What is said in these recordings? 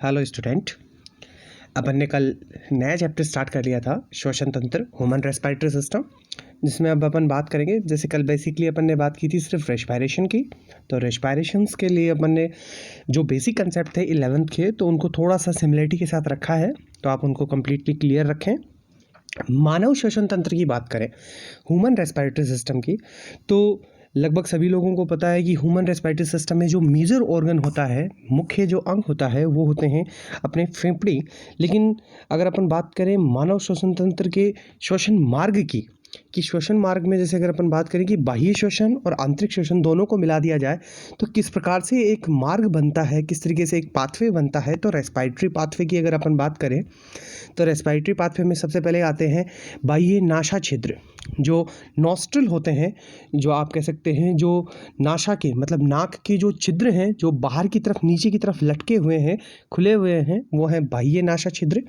Hello student. अपन ने कल नया चैप्टर स्टार्ट कर लिया था श्वसन तंत्र, ह्यूमन रेस्पिरेटरी सिस्टम, जिसमें अब अपन बात करेंगे। जैसे कल बेसिकली अपन ने बात की थी सिर्फ रेस्पिरेशन की, तो रेस्पिरेशंस के लिए अपन ने जो बेसिक कंसेप्ट थे 11th के, तो उनको थोड़ा सा सिमिलरिटी के साथ रखा है, तो आप उनको कम्प्लीटली क्लियर रखें। मानव श्वसन तंत्र की बात करें, ह्यूमन रेस्पिरेटरी सिस्टम की, तो लगभग सभी लोगों को पता है कि ह्यूमन रेस्पिरेटरी सिस्टम में जो मेजर ऑर्गन होता है, मुख्य जो अंग होता है, वो होते हैं अपने फेफड़े। लेकिन अगर अपन बात करें मानव श्वसन तंत्र के श्वसन मार्ग की, कि श्वसन मार्ग में जैसे अगर अपन बात करें कि बाह्य श्वसन और आंतरिक श्वसन दोनों को मिला दिया जाए तो किस प्रकार से एक मार्ग बनता है, किस तरीके से एक पाथवे बनता है। तो रेस्पिरेटरी पाथवे की अगर अपन बात करें तो रेस्पिरेटरी पाथवे में सबसे पहले आते हैं बाह्य नासा छिद्र, जो नॉस्ट्रल होते हैं, जो आप कह सकते हैं जो नासा के मतलब नाक के जो छिद्र हैं, जो बाहर की तरफ नीचे की तरफ लटके हुए हैं, खुले हुए हैं, वो हैं बाह्य नासा छिद्र।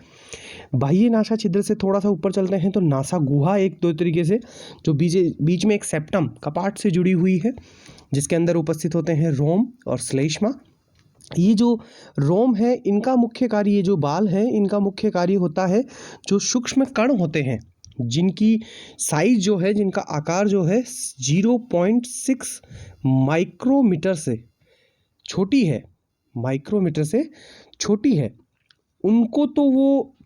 बाह्य नासा छिद्र से थोड़ा सा ऊपर चलते हैं तो नासा गुहा एक दो तरीके से, जो बीच में एक सेप्टम कपाट से जुड़ी हुई है, जिसके अंदर उपस्थित होते हैं रोम और श्लेष्मा। ये जो रोम है, इनका मुख्य कार्य, ये जो बाल है, इनका मुख्य कार्य होता है जो सूक्ष्म कण होते हैं, जिनकी साइज जो है, जिनका आकार जो है 0.6 माइक्रोमीटर से छोटी है, माइक्रोमीटर से छोटी है, उनको तो वो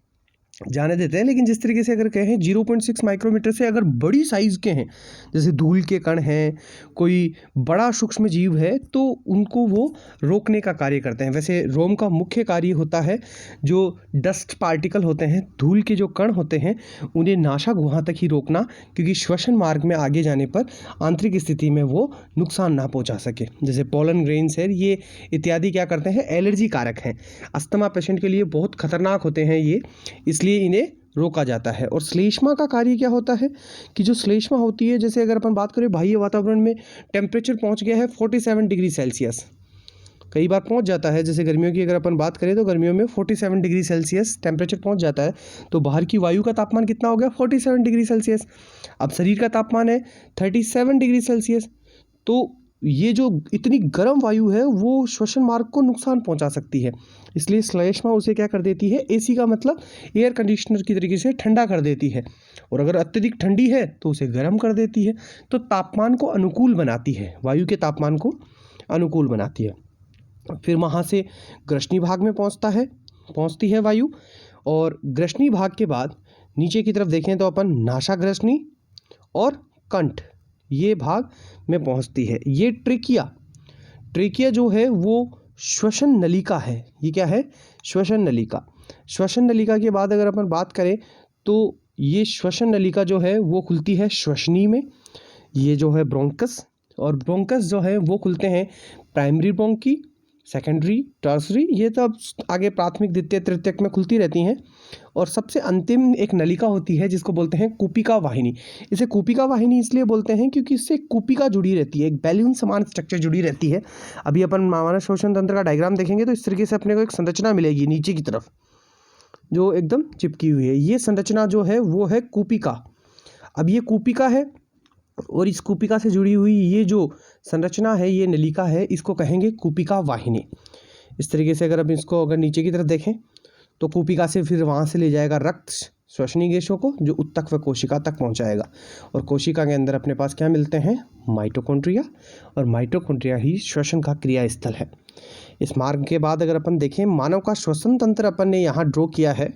जाने देते हैं। लेकिन जिस तरीके से अगर कहें 0.6 माइक्रोमीटर से अगर बड़ी साइज़ के हैं, जैसे धूल के कण हैं, कोई बड़ा सूक्ष्म जीव है, तो उनको वो रोकने का कार्य करते हैं। वैसे रोम का मुख्य कार्य होता है जो डस्ट पार्टिकल होते हैं, धूल के जो कण होते हैं, उन्हें नासा गुहा तक ही रोकना, क्योंकि श्वसन मार्ग में आगे जाने पर आंतरिक स्थिति में वो नुकसान ना पहुँचा सके। जैसे पोलन ग्रेन्स है, ये इत्यादि क्या करते हैं, एलर्जी कारक हैं, अस्थमा पेशेंट के लिए बहुत खतरनाक होते हैं ये, इसलिए इन्हें रोका जाता है। और श्लेष्मा का कार्य क्या होता है कि जो श्लेष्मा होती है, जैसे अगर अपन बात करें बाह्य वातावरण में टेम्परेचर पहुंच गया है 47 डिग्री सेल्सियस, कई बार पहुंच जाता है। जैसे गर्मियों की अगर अपन बात करें तो गर्मियों में 47 डिग्री सेल्सियस टेम्परेचर पहुंच जाता है, तो बाहर की वायु का तापमान कितना हो गया, 47 डिग्री सेल्सियस। अब शरीर का तापमान है 37 डिग्री सेल्सियस, तो ये जो इतनी गर्म वायु है वो श्वसन मार्ग को नुकसान पहुंचा सकती है। इसलिए श्लेष्मा उसे क्या कर देती है, एसी का मतलब एयर कंडीशनर की तरीके से ठंडा कर देती है, और अगर अत्यधिक ठंडी है तो उसे गर्म कर देती है। तो तापमान को अनुकूल बनाती है, वायु के तापमान को अनुकूल बनाती है। फिर वहाँ से ग्रसनी भाग में पहुँचती है वायु, और ग्रसनी भाग के बाद नीचे की तरफ देखें तो अपन नासाग्रसनी और कंठ, ये भाग में पहुंचती है। ये ट्रेकिया जो है वो श्वसन नलिका है। ये क्या है, श्वसन नलिका। श्वसन नलिका के बाद अगर अपन बात करें तो ये श्वसन नलिका जो है वो खुलती है श्वसनी में, ये जो है ब्रोंकस, और ब्रोंकस जो है वो खुलते हैं प्राइमरी ब्रोंकी, सेकेंडरी, टर्सरी, ये तो अब आगे प्राथमिक, द्वितीय, तृतीयक में खुलती रहती हैं। और सबसे अंतिम एक नलिका होती है जिसको बोलते हैं कूपिका वाहिनी। इसे कूपिका वाहिनी इसलिए बोलते हैं क्योंकि इससे कूपिका जुड़ी रहती है, एक बैलून समान स्ट्रक्चर जुड़ी रहती है। अभी अपन मानव श्वसन तंत्र का डायग्राम देखेंगे तो इस तरीके से अपने को एक संरचना मिलेगी नीचे की तरफ, जो एकदम चिपकी हुई है। ये संरचना जो है वो है कूपिका। अब ये कूपिका है, और इस कूपिका से जुड़ी हुई ये जो संरचना है, ये नलिका है, इसको कहेंगे कूपिका वाहिनी। इस तरीके से अगर अगर नीचे की तरफ देखें तो कूपिका से फिर वहाँ से ले जाएगा रक्त श्वसनी गैसों को, जो उत्तक व कोशिका तक पहुँचाएगा। और कोशिका के अंदर अपने पास क्या मिलते हैं, माइटोकॉन्ड्रिया, और माइटोकॉन्ड्रिया ही श्वसन का क्रिया स्थल है। इस मार्ग के बाद अगर अपन देखें मानव का श्वसन तंत्र अपन ने यहाँ ड्रॉ किया है,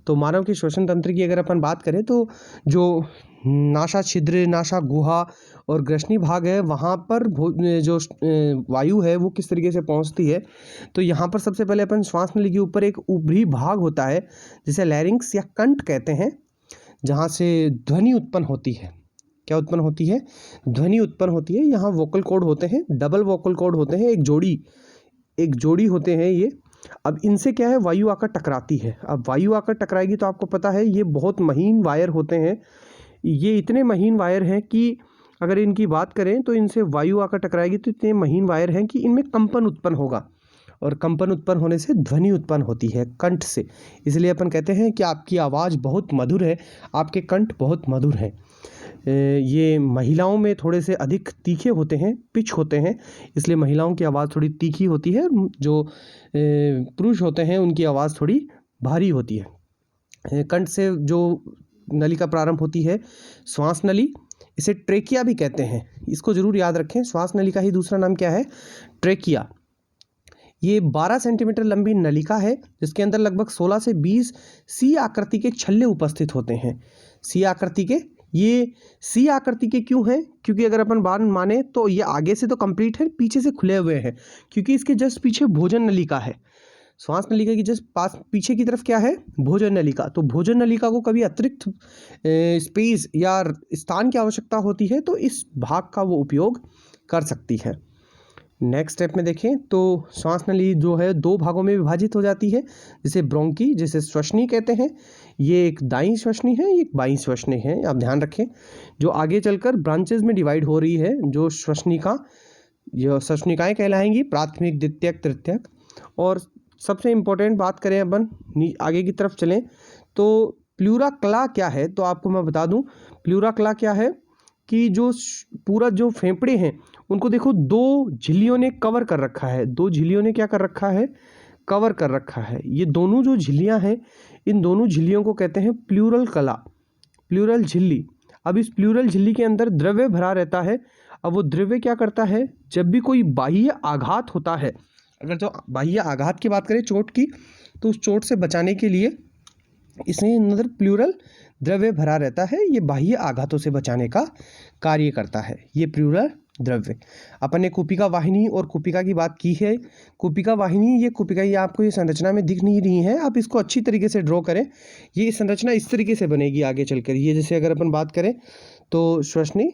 तो मानव के श्वसन तंत्र की अगर अपन बात करें तो जो नासा छिद्र, नासा गुहा और ग्रसनी भाग है, वहाँ पर जो वायु है वो किस तरीके से पहुँचती है, तो यहाँ पर सबसे पहले अपन श्वास नली के ऊपर एक ऊपरी भाग होता है जिसे लैरिंक्स या कंठ कहते हैं, जहाँ से ध्वनि उत्पन्न होती है। क्या उत्पन्न होती है, ध्वनि उत्पन्न होती है। यहाँ वोकल कॉर्ड होते हैं, डबल वोकल कॉर्ड होते हैं, एक जोड़ी होते हैं ये। अब इनसे क्या है, वायु आकर टकराती है। अब वायु आकर टकराएगी तो आपको पता है ये बहुत महीन वायर होते हैं, ये इतने महीन वायर हैं कि अगर इनकी बात करें तो इनसे वायु आकर टकराएगी तो इतने महीन वायर हैं कि इनमें कंपन उत्पन्न होगा, और कंपन उत्पन्न होने से ध्वनि उत्पन्न होती है कंठ से। इसलिए अपन कहते हैं कि आपकी आवाज़ बहुत मधुर है, आपके कंठ बहुत मधुर हैं। ये महिलाओं में थोड़े से अधिक तीखे होते हैं, पिच होते हैं, इसलिए महिलाओं की आवाज़ थोड़ी तीखी होती है। जो पुरुष होते हैं उनकी आवाज़ थोड़ी भारी होती है। कंठ से जो नली का प्रारंभ होती है श्वास नली, इसे ट्रेकिया भी कहते हैं। इसको ज़रूर याद रखें, श्वास नली का ही दूसरा नाम क्या है? ट्रेकिया। ये 12 सेंटीमीटर लंबी नलिका है जिसके अंदर लगभग 16 से 20 सी आकृति के छल्ले उपस्थित होते हैं। सी आकृति के, ये सी आकृति के क्यों हैं? क्योंकि अगर अपन बात माने तो ये आगे से तो कंप्लीट है, पीछे से खुले हुए हैं, क्योंकि इसके जस्ट पीछे भोजन नलिका है। श्वास नलिका की जस्ट पास पीछे की तरफ क्या है? भोजन नलिका। तो भोजन नलिका को कभी अतिरिक्त स्पेस या स्थान की आवश्यकता होती है तो इस भाग का वो उपयोग कर सकती है। नेक्स्ट स्टेप में देखें तो श्वास नली जो है 2 भागों में विभाजित हो जाती है, जिसे ब्रोंकी, जिसे श्वसनी कहते हैं। ये एक दाईं श्वसनी है, एक बाईं श्वसनी है, आप ध्यान रखें, जो आगे चलकर ब्रांचेज में डिवाइड हो रही है। जो श्वसनिका, ये श्वसनिकाएँ कहलाएंगी, प्राथमिक, द्वितीयक, तृतीयक। और सबसे इम्पोर्टेंट बात करें अपन, आगे की तरफ चलें तो प्लूरा क्ला क्या है? तो आपको मैं बता दूं, प्लूरा क्ला क्या है कि जो पूरा जो फेफड़े हैं उनको देखो 2 झिल्लियों ने कवर कर रखा है। 2 झिल्लियों ने क्या कर रखा है? कवर कर रखा है। ये दोनों जो झिल्लियां हैं, इन दोनों झिल्लियों को कहते हैं प्लूरल कला, प्लूरल झिल्ली। अब इस प्लूरल झिल्ली के अंदर द्रव्य भरा रहता है। अब वो द्रव्य क्या करता है? जब भी कोई बाह्य आघात होता है, अगर जो बाह्य आघात की बात करें, चोट की, तो उस चोट से बचाने के लिए इसमें अंदर प्लूरल द्रव्य भरा रहता है। ये बाह्य आघातों से बचाने का कार्य करता है, ये प्लूरल द्रव्य। अपन ने कुपिका वाहिनी और कुपिका की बात की है। कुपिका वाहिनी, ये कुपिका, ये आपको ये संरचना में दिख नहीं रही है, आप इसको अच्छी तरीके से ड्रॉ करें। ये संरचना इस तरीके से बनेगी आगे चलकर। ये जैसे अगर अपन बात करें तो श्वसनी,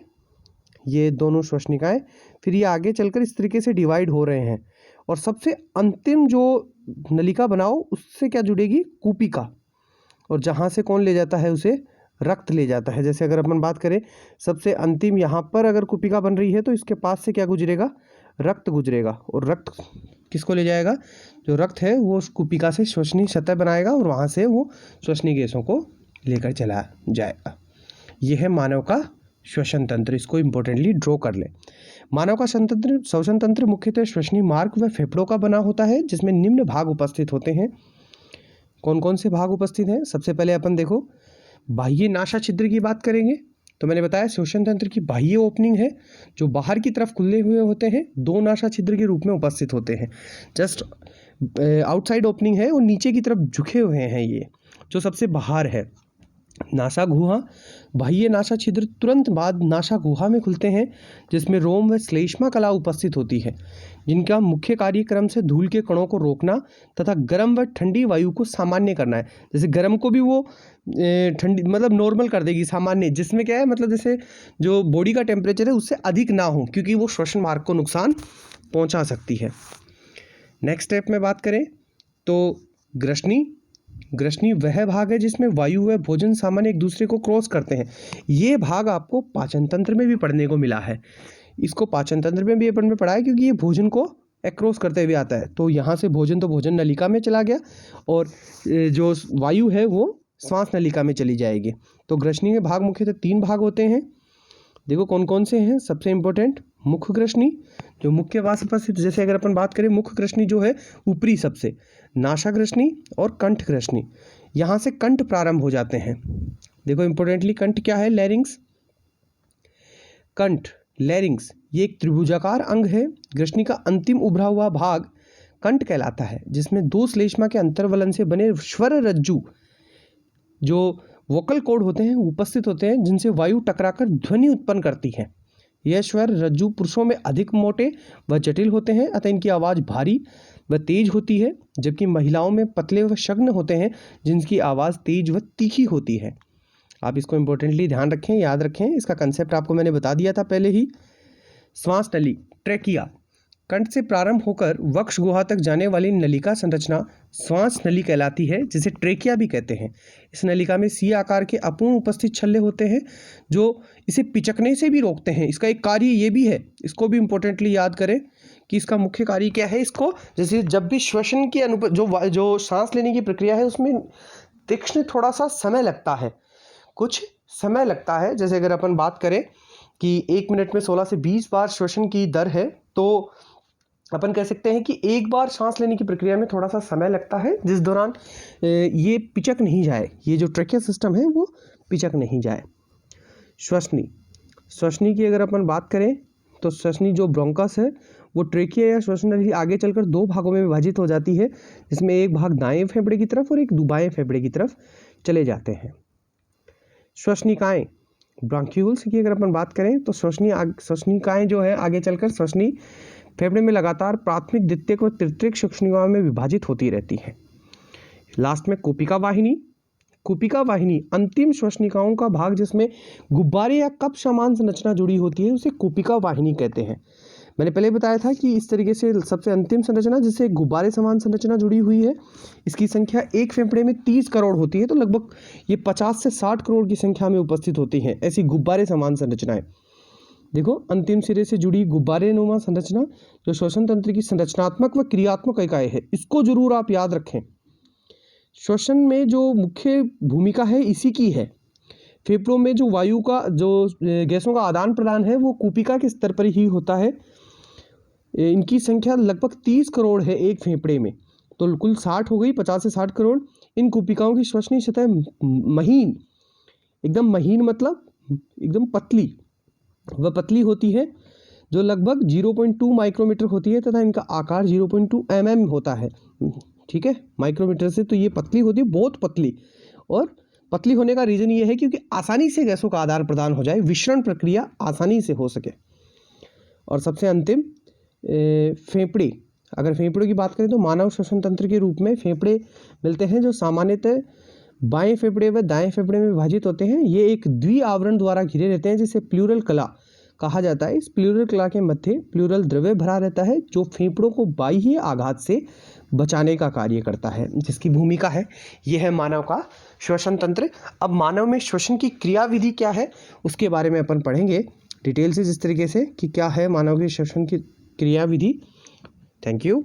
ये दोनों श्वसनिकाएँ, फिर ये आगे चलकर इस तरीके से डिवाइड हो रहे हैं। और सबसे अंतिम जो नलिका बनाओ उससे क्या जुड़ेगी? कुपिका। और जहाँ से कौन ले जाता है? उसे रक्त ले जाता है। जैसे अगर अपन बात करें सबसे अंतिम, यहाँ पर अगर कुपिका बन रही है तो इसके पास से क्या गुजरेगा? रक्त गुजरेगा। और रक्त किसको ले जाएगा? जो रक्त है वो उस कुपिका से श्वसनी सतह बनाएगा और वहाँ से वो श्वसनी गैसों को लेकर चला जाएगा। यह है मानव का श्वसन तंत्र, इसको इम्पोर्टेंटली ड्रॉ कर ले। मानव का श्वसन तंत्र मुख्यतः श्वसनी मार्ग व फेफड़ों का बना होता है, जिसमें निम्न भाग उपस्थित होते हैं। कौन कौन से भाग उपस्थित हैं? सबसे पहले अपन देखो बाह्य नासा छिद्र की बात करेंगे तो मैंने बताया श्वसन तंत्र की बाह्य ओपनिंग है जो बाहर की तरफ खुले हुए होते हैं, 2 नासा छिद्र के रूप में उपस्थित होते हैं। जस्ट आउटसाइड ओपनिंग है और नीचे की तरफ झुके हुए हैं, ये जो सबसे बाहर है। नासा गुहा, बाह्य नासा छिद्र तुरंत बाद नासा गुहा में खुलते हैं, जिसमें रोम व श्लेष्मा कला उपस्थित होती है, जिनका मुख्य कार्यक्रम से धूल के कणों को रोकना तथा गर्म व ठंडी वायु को सामान्य करना है। जैसे गर्म को भी वो ठंडी मतलब नॉर्मल कर देगी, सामान्य, जिसमें क्या है मतलब जैसे जो बॉडी का टेम्परेचर है उससे अधिक ना हो, क्योंकि वो श्वसन मार्ग को नुकसान पहुंचा सकती है। नेक्स्ट स्टेप में बात करें तो ग्रसनी, ग्रसनी वह भाग है जिसमें वायु व भोजन सामान्य एक दूसरे को क्रॉस करते हैं। ये भाग आपको पाचन तंत्र में भी पढ़ने को मिला है। इसको पाचन तंत्र में भी अपन में पढ़ा है, क्योंकि ये भोजन को क्रॉस करते हुए आता है। तो यहाँ से भोजन तो भोजन नलिका में चला गया और जो वायु है वो श्वास नलिका में चली जाएगी। तो ग्रसनी के भाग मुख्यतः 3 भाग होते हैं। देखो कौन कौन से हैं। सबसे इम्पोर्टेंट मुख ग्रसनी, जो मुख्य वास उपस्थित, जैसे अगर अपन बात करें मुख ग्रसनी जो है ऊपरी सबसे, नासा ग्रसनी और कंठ ग्रसनी, यहाँ से कंठ प्रारंभ हो जाते हैं। देखो इंपॉर्टेंटली कंठ क्या है? लैरिंग्स। कंठ, लैरिंग्स, ये एक त्रिभुजाकार अंग है। ग्रसनी का अंतिम उभरा हुआ भाग कंठ कहलाता है, जिसमें 2 श्लेष्मा के अंतर्वलन से बने स्वर रज्जु, जो वोकल कॉर्ड होते हैं, उपस्थित होते हैं, जिनसे वायु टकराकर ध्वनि उत्पन्न करती है। यह स्वर रज्जु पुरुषों में अधिक मोटे व जटिल होते हैं, अतः इनकी आवाज़ भारी व तेज होती है, जबकि महिलाओं में पतले व शग्न होते हैं, जिनकी आवाज़ तेज व तीखी होती है। आप इसको इम्पोर्टेंटली ध्यान रखें, याद रखें। इसका कंसेप्ट आपको मैंने बता दिया था पहले ही। श्वास नली, ट्रेकिया, कंठ से प्रारंभ होकर वक्ष गुहा तक जाने वाली नलिका संरचना श्वास नली कहलाती है, जिसे ट्रेकिया भी कहते हैं। इस नलिका में सी आकार के अपूर्ण उपस्थित छल्ले होते हैं, जो इसे पिचकने से भी रोकते हैं। इसका एक कार्य ये भी है, इसको भी इम्पोर्टेंटली याद करें कि इसका मुख्य कार्य क्या है। इसको जैसे जब भी श्वसन की जो सांस लेने की प्रक्रिया है उसमें तीक्ष्ण थोड़ा सा समय लगता है, कुछ समय लगता है, जैसे अगर अपन बात करें कि 1 मिनट में 16 से 20 बार श्वसन की दर है, तो अपन कह सकते हैं कि एक बार सांस लेने की प्रक्रिया में थोड़ा सा समय लगता है, जिस दौरान ये पिचक नहीं जाए, ये जो ट्रैकिया सिस्टम है वो पिचक नहीं जाए। श्वसनी की अगर अपन बात करें तो श्वसनी जो ब्रोंकस है वो ट्रेकिया या श्वसनली आगे चलकर 2 भागों में विभाजित हो जाती है, जिसमें एक भाग दाएं फेफड़े की तरफ और एक बाएं फेफड़े की तरफ चले जाते हैं। श्वसनिकाएं ब्रांक्यूल्स की अगर अपन बात करें तो श्वसनिकाएं जो है आगे चलकर श्वसनी फेफड़े में लगातार प्राथमिक, द्वितीयक व तृतीयक श्वसनिकाओं में विभाजित होती रहती है। लास्ट में कुपिका वाहिनी अंतिम श्वसनिकाओं का भाग जिसमें गुब्बारे या कप समान संरचना जुड़ी होती है, उसे कुपिका वाहिनी कहते हैं। मैंने पहले बताया था कि इस तरीके से सबसे अंतिम संरचना जिससे गुब्बारे समान संरचना जुड़ी हुई है, इसकी संख्या एक फेफड़े में 30 करोड़ होती है, तो लगभग ये 50 से 60 करोड़ की संख्या में उपस्थित होती हैं ऐसी गुब्बारे समान संरचनाएं। देखो, अंतिम सिरे से जुड़ी गुब्बारे नुमा संरचना जो श्वसन तंत्र की संरचनात्मक व क्रियात्मक इकाई है, इसको जरूर आप याद रखें। श्वसन में जो मुख्य भूमिका है इसी की है। फेफड़ों में जो वायु का, जो गैसों का आदान प्रदान है वो कुपिका के स्तर पर ही होता है। इनकी संख्या लगभग 30 करोड़ है एक फेफड़े में, तो कुल 60 हो गई, 50 से 60 करोड़। इन कुपिकाओं की श्वसनीय सतह महीन, एकदम महीन मतलब एकदम पतली, वह पतली होती है जो लगभग 0.2 माइक्रोमीटर होती है तथा इनका आकार 0.2 mm होता है। ठीक है, माइक्रोमीटर से तो ये पतली होती है, बहुत पतली। और पतली होने का रीज़न ये है क्योंकि आसानी से गैसों का आदान प्रदान हो जाए, विषरण प्रक्रिया आसानी से हो सके। और सबसे अंतिम फेफड़े, अगर फेफड़ों की बात करें तो मानव श्वसन तंत्र के रूप में फेफड़े मिलते हैं, जो सामान्यतः बाएं फेफड़े व दाएं फेफड़े में विभाजित होते हैं। ये एक द्विआवरण द्वारा घिरे रहते हैं जिसे प्लूरल कला कहा जाता है। इस प्लूरल कला के मध्य प्लूरल द्रव्य भरा रहता है जो फेफड़ों को बाह्य आघात से बचाने का कार्य करता है, जिसकी भूमिका है यह है मानव का श्वसन तंत्र। अब मानव में श्वसन की क्रियाविधि क्या है उसके बारे में अपन पढ़ेंगे डिटेल से, जिस तरीके से कि क्या है मानव के श्वसन की क्रियाविधि। Thank you.